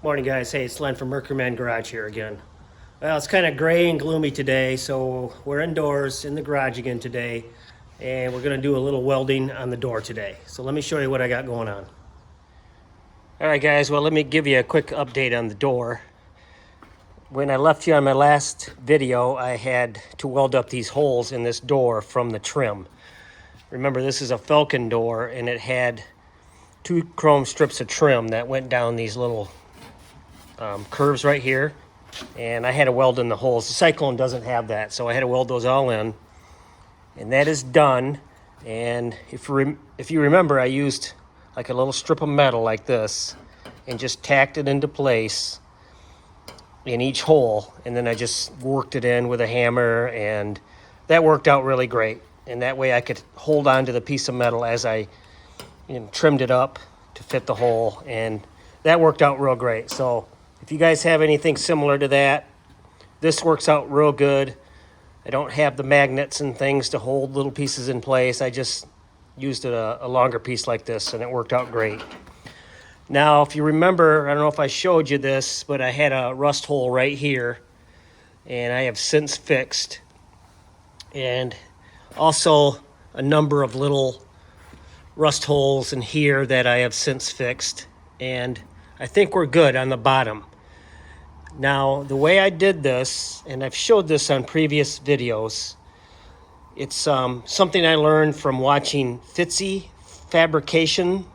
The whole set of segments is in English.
Morning, guys. Hey, it's Len from Mercury Man Garage here again. Well, it's kind of gray and gloomy today, so we're indoors in the garage again today, and we're going to do a little welding on the door today. So let me show you what I got going on. All right, guys. Well, let me give you a quick update on the door. When I left you on my last video, I had to weld up these holes in this door from the trim. Remember, this is a Falcon door, and it had two chrome strips of trim that went down these little curves right here, and I had to weld in the holes. The Cyclone doesn't have that, so I had to weld those all in, and that is done. And if you remember, I used like a little strip of metal like this and just tacked it into place in each hole, and then I just worked it in with a hammer, and that worked out really great. And that way I could hold on to the piece of metal as I trimmed it up to fit the hole, and that worked out real great. So if you guys have anything similar to that, this works out real good. I don't have the magnets and things to hold little pieces in place. I just used a longer piece like this, and it worked out great. Now, if you remember, I don't know if I showed you this, but I had a rust hole right here, and I have since fixed. And also a number of little rust holes in here that I have since fixed. And I think we're good on the bottom. Now, the way I did this, and I've showed this on previous videos, it's something I learned from watching Fitzy Fabrication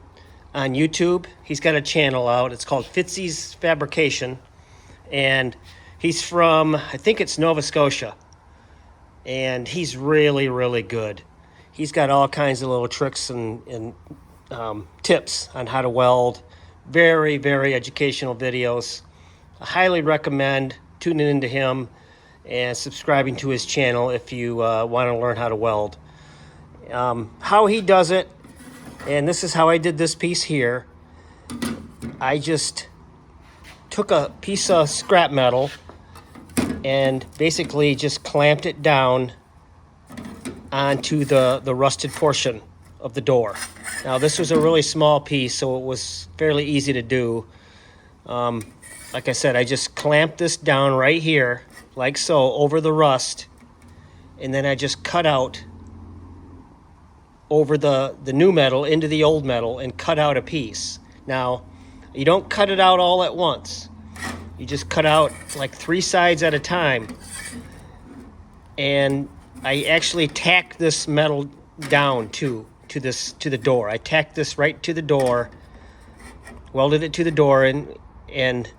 on YouTube. He's got a channel out. It's called Fitzy's Fabrication. And he's from, I think it's Nova Scotia. And he's really, really good. He's got all kinds of little tricks and tips on how to weld. Very, very educational videos. I highly recommend tuning into him and subscribing to his channel if you want to learn how to weld. How he does it, and this is how I did this piece here. I just took a piece of scrap metal and basically just clamped it down onto the rusted portion of the door. Now, this was a really small piece, so it was fairly easy to do. Like I said, I just clamped this down right here, like so, over the rust, and then I just cut out over the new metal into the old metal and cut out a piece. Now, you don't cut it out all at once. You just cut out like 3 sides at a time. And I actually tacked this metal down to the door. I tacked this right to the door, welded it to the door, and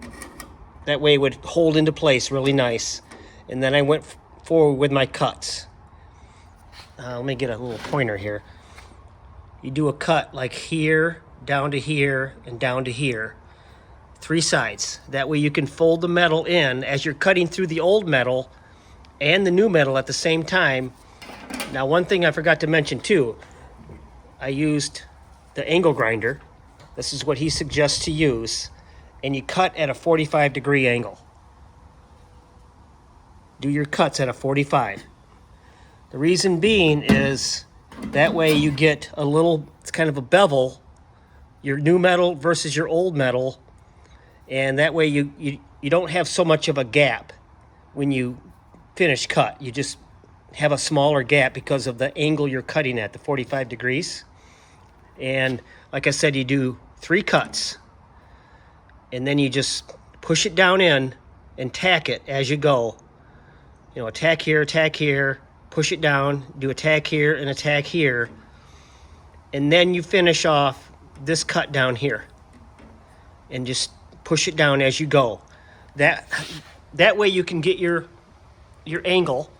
that way it would hold into place really nice. And then I went forward with my cuts. Let me get a little pointer here. You do a cut like here, down to here, and down to here. 3 sides. That way you can fold the metal in as you're cutting through the old metal and the new metal at the same time. Now, one thing I forgot to mention too, I used the angle grinder. This is what he suggests to use. And you cut at a 45-degree angle. Do your cuts at a 45. The reason being is that way you get a little, it's kind of a bevel, your new metal versus your old metal, and that way you don't have so much of a gap when you finish cut. You just have a smaller gap because of the angle you're cutting at, the 45 degrees. And like I said, you do 3 cuts, and then you just push it down in and tack it as you go. You know, a tack here, push it down, do a tack here and a tack here, and then you finish off this cut down here and just push it down as you go. That way you can get your angle.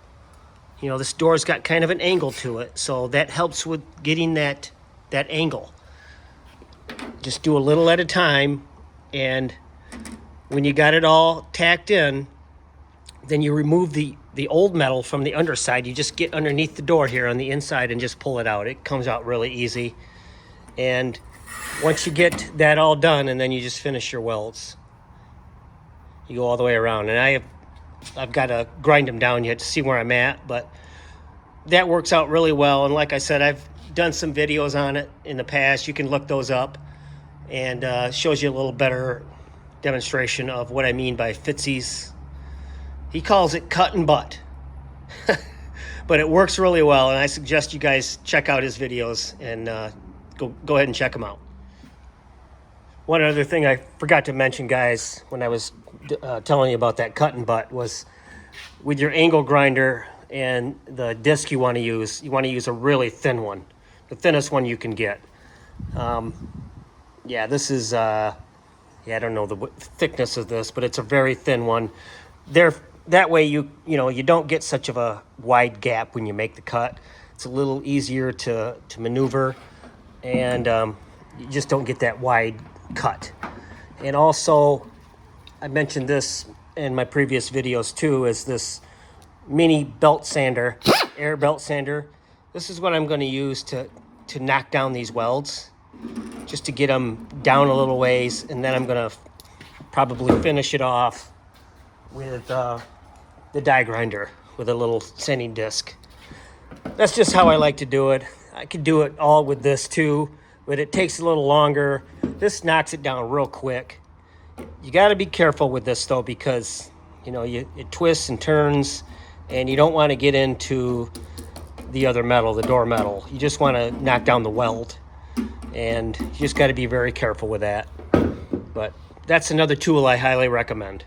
You know, this door's got kind of an angle to it, so that helps with getting that angle. Just do a little at a time, and when you got it all tacked in, then you remove the old metal from the underside. You just get underneath the door here on the inside and just pull it out. It comes out really easy. And once you get that all done, and then you just finish your welds. You go all the way around. And I've got to grind them down yet to see where I'm at, but that works out really well. And like I said, I've done some videos on it in the past. You can look those up, and shows you a little better demonstration of what I mean by Fitzy's. He calls it cut and butt. But it works really well, and I suggest you guys check out his videos and go ahead and check them out. One other thing I forgot to mention, guys, when I was telling you about that cut and butt, was with your angle grinder and the disc you want to use a really thin one, the thinnest one you can get. Yeah, this is, I don't know the thickness of this, but it's a very thin one. That way you don't get such of a wide gap when you make the cut. It's a little easier to maneuver, and you just don't get that wide cut. And also, I mentioned this in my previous videos too, is this mini belt sander, air belt sander. This is what I'm going to use to knock down these welds, just to get them down a little ways, and then I'm going to probably finish it off with the die grinder with a little sanding disc. That's just how I like to do it. I could do it all with this too, but it takes a little longer. This knocks it down real quick. You got to be careful with this though, because it twists and turns, and you don't want to get into the other metal, the door metal. You just want to knock down the weld, and you just got to be very careful with that. But that's another tool I highly recommend.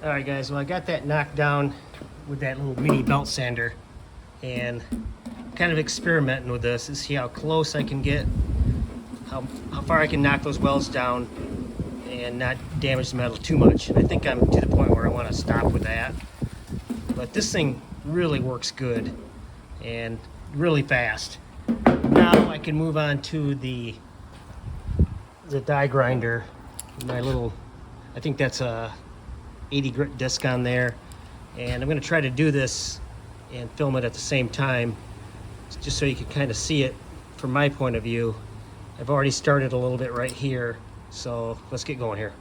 All right, guys, well, I got that knocked down with that little mini belt sander, and kind of experimenting with this to see how close I can get, how far I can knock those welds down and not damage the metal too much. And I think I'm to the point where I want to stop with that. But this thing really works good and really fast. Now I can move on to the die grinder. My little, I think that's a 80 grit disc on there, and I'm going to try to do this and film it at the same time, just so you can kind of see it from my point of view. I've already started a little bit right here, so let's get going here.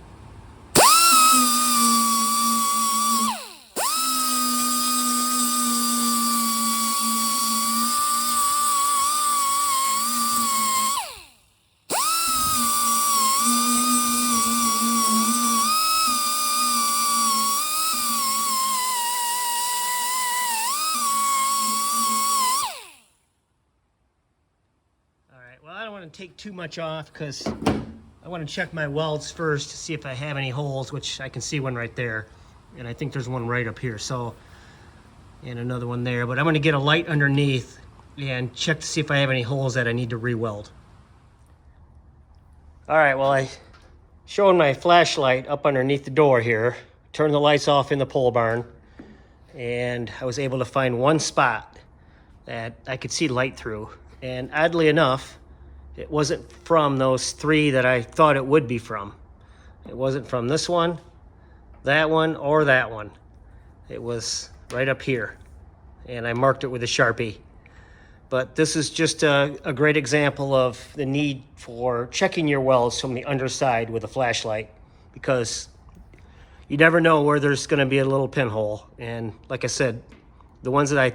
Well, I don't want to take too much off because I want to check my welds first to see if I have any holes, which I can see one right there, and I think there's one right up here, and another one there. But I'm going to get a light underneath and check to see if I have any holes that I need to re-weld. All right, well, I showed my flashlight up underneath the door here, turned the lights off in the pole barn, and I was able to find one spot that I could see light through. And oddly enough, it wasn't from those three that I thought it would be from. It wasn't from this one, that one, or that one. It was right up here, and I marked it with a Sharpie. But this is just a great example of the need for checking your welds from the underside with a flashlight, because you never know where there's going to be a little pinhole. And like I said, the ones that I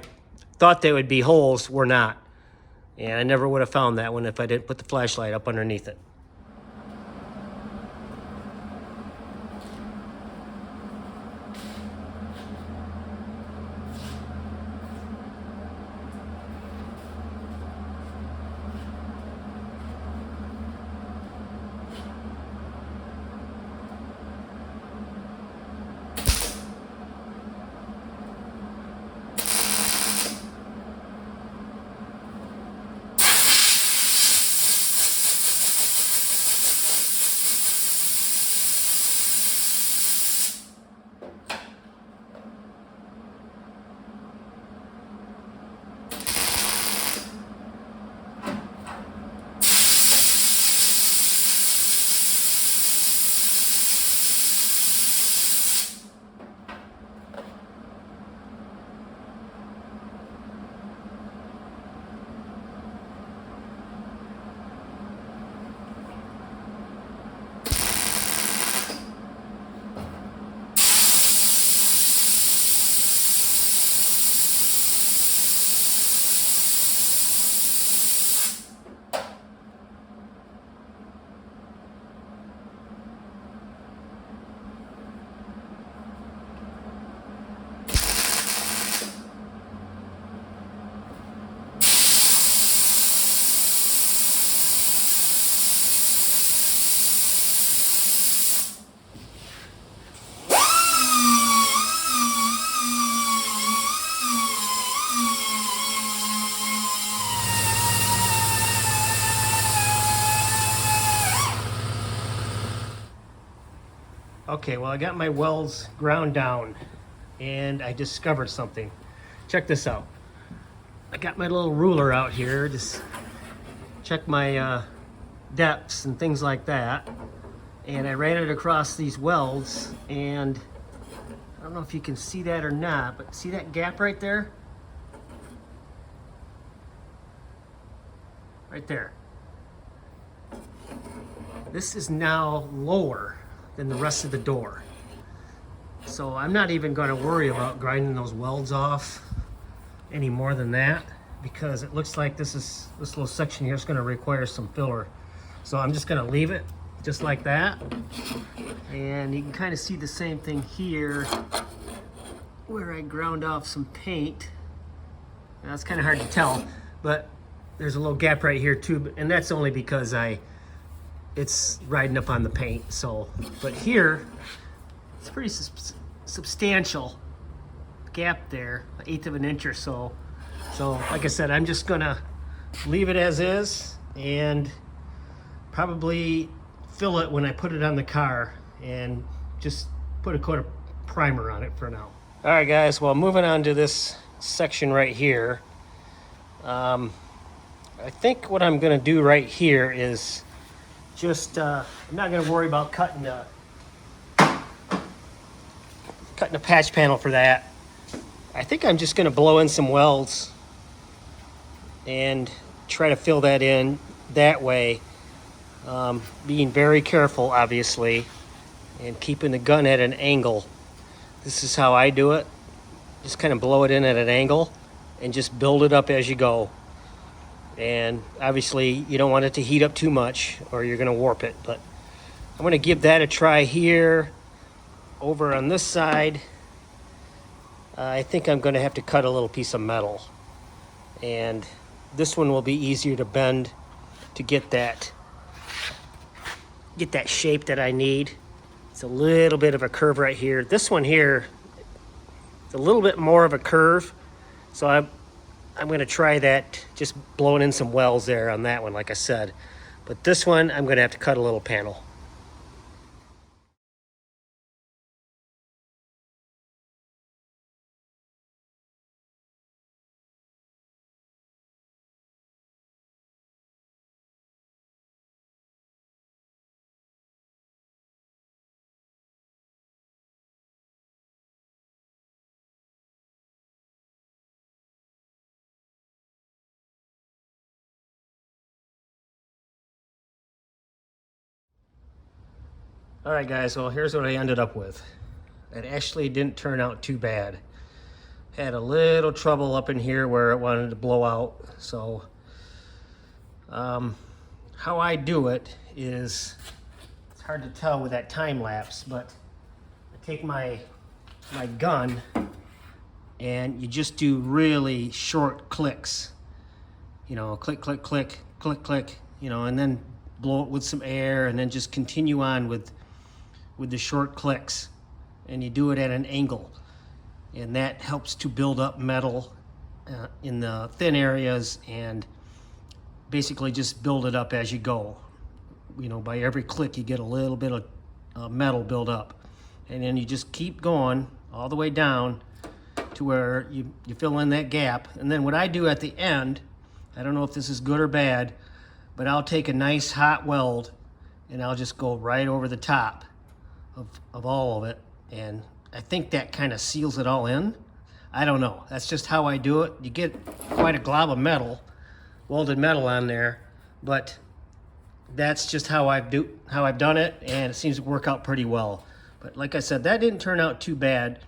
thought they would be holes were not. And I never would have found that one if I didn't put the flashlight up underneath it. Okay, well, I got my welds ground down and I discovered something. Check this out. I got my little ruler out here, just check my depths and things like that. And I ran it across these welds, and I don't know if you can see that or not, but see that gap right there? Right there. This is now lower than the rest of the door. So I'm not even going to worry about grinding those welds off any more than that, because it looks like this little section here is going to require some filler. So I'm just going to leave it just like that. And you can kind of see the same thing here where I ground off some paint. Now, it's kind of hard to tell, but there's a little gap right here too, and that's only because it's riding up on the paint. So, but here, it's a pretty substantial gap there, 1/8 of an inch or so. So, like I said, I'm just gonna leave it as is and probably fill it when I put it on the car and just put a coat of primer on it for now. All right, guys, well, moving on to this section right here. I think what I'm gonna do right here is just, I'm not gonna worry about cutting a patch panel for that. I think I'm just gonna blow in some welds and try to fill that in that way. Being very careful, obviously, and keeping the gun at an angle. This is how I do it. Just kind of blow it in at an angle and just build it up as you go. And obviously you don't want it to heat up too much or you're gonna warp it, but I'm gonna give that a try here. Over on this side, I think I'm gonna have to cut a little piece of metal, and this one will be easier to bend to get that shape that I need. It's a little bit of a curve right here. This one here, it's a little bit more of a curve, so I'm gonna try that, just blowing in some welds there on that one, like I said. But this one, I'm gonna have to cut a little panel. All right, guys, well, here's what I ended up with. It actually didn't turn out too bad. Had a little trouble up in here where it wanted to blow out. So how I do it is, it's hard to tell with that time lapse, but I take my gun and you just do really short clicks. You know, click, click, click, click, click, you know, and then blow it with some air, and then just continue on with the short clicks, and you do it at an angle, and that helps to build up metal in the thin areas, and basically just build it up as you go. You know, by every click you get a little bit of metal build up, and then you just keep going all the way down to where you fill in that gap. And then what I do at the end, I don't know if this is good or bad, but I'll take a nice hot weld and I'll just go right over the top of all of it, and I think that kind of seals it all in. I don't know, that's just how I do it. You get quite a glob of metal, welded metal on there, but that's just how I've done it, and it seems to work out pretty well. But like I said, that didn't turn out too bad,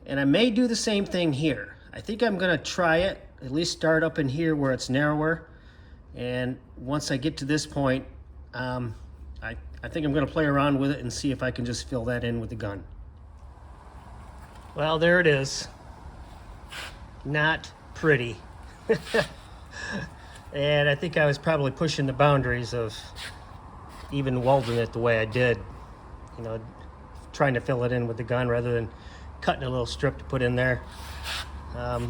and I may do the same thing here. I think I'm gonna try it, at least start up in here where it's narrower, and once I get to this point, I think I'm gonna play around with it and see if I can just fill that in with the gun. Well, there it is. Not pretty. And I think I was probably pushing the boundaries of even welding it the way I did. You know, trying to fill it in with the gun rather than cutting a little strip to put in there.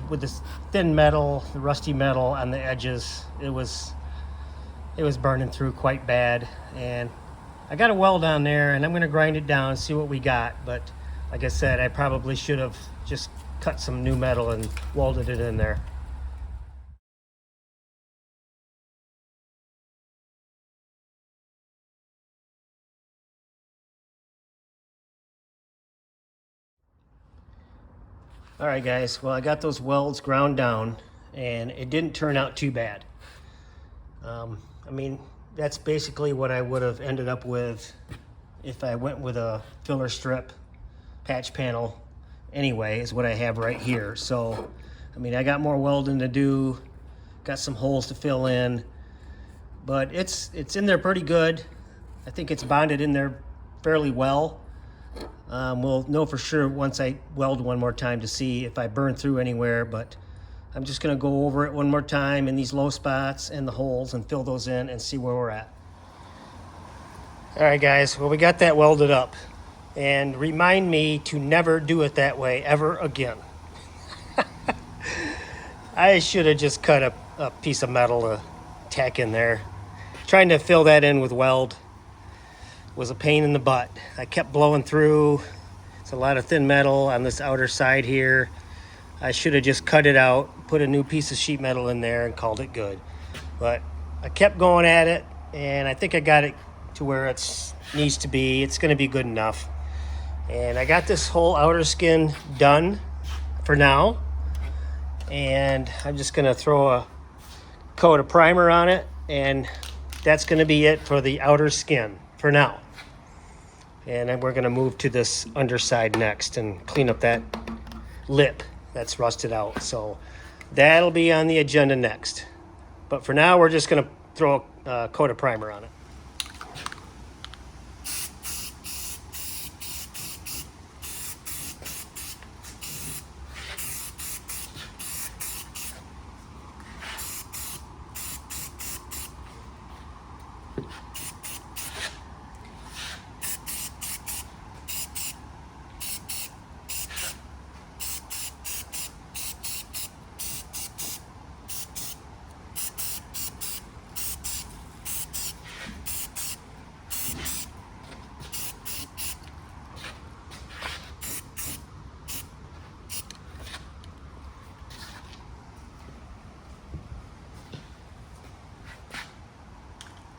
With this thin metal, the rusty metal on the edges, it was burning through quite bad, and I got a weld on there, and I'm going to grind it down and see what we got. But like I said, I probably should have just cut some new metal and welded it in there. All right, guys. Well, I got those welds ground down, and it didn't turn out too bad. I mean, that's basically what I would have ended up with if I went with a filler strip patch panel anyway, is what I have right here. So, I mean, I got more welding to do, got some holes to fill in, but it's in there pretty good. I think it's bonded in there fairly well. We'll know for sure once I weld one more time to see if I burn through anywhere, but I'm just gonna go over it one more time in these low spots and the holes and fill those in and see where we're at. All right, guys, well, we got that welded up, and remind me to never do it that way ever again. I should have just cut a piece of metal to tack in there. Trying to fill that in with weld was a pain in the butt. I kept blowing through. It's a lot of thin metal on this outer side here. I should have just cut it out, put a new piece of sheet metal in there and called it good. But I kept going at it, and I think I got it to where it needs to be. It's gonna be good enough. And I got this whole outer skin done for now. And I'm just gonna throw a coat of primer on it, and that's gonna be it for the outer skin for now. And then we're gonna move to this underside next and clean up that lip that's rusted out. So that'll be on the agenda next. But for now, we're just gonna throw a coat of primer on it.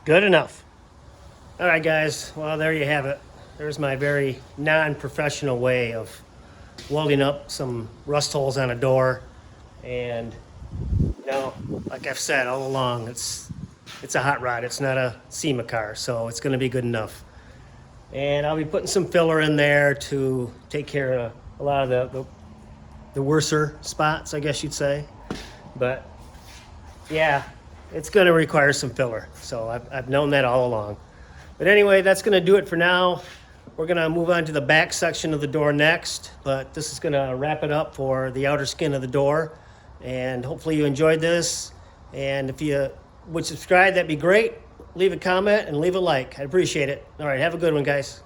Good enough. All right, guys, well, there you have it. There's my very non-professional way of welding up some rust holes on a door. And, you know, like I've said all along, it's a hot rod. It's not a SEMA car, so it's gonna be good enough. And I'll be putting some filler in there to take care of a lot of the worser spots, I guess you'd say. But yeah, it's gonna require some filler. So I've known that all along. But anyway, that's gonna do it for now. We're gonna move on to the back section of the door next, but this is gonna wrap it up for the outer skin of the door. And hopefully you enjoyed this. And if you would subscribe, that'd be great. Leave a comment and leave a like. I'd appreciate it. All right, have a good one, guys.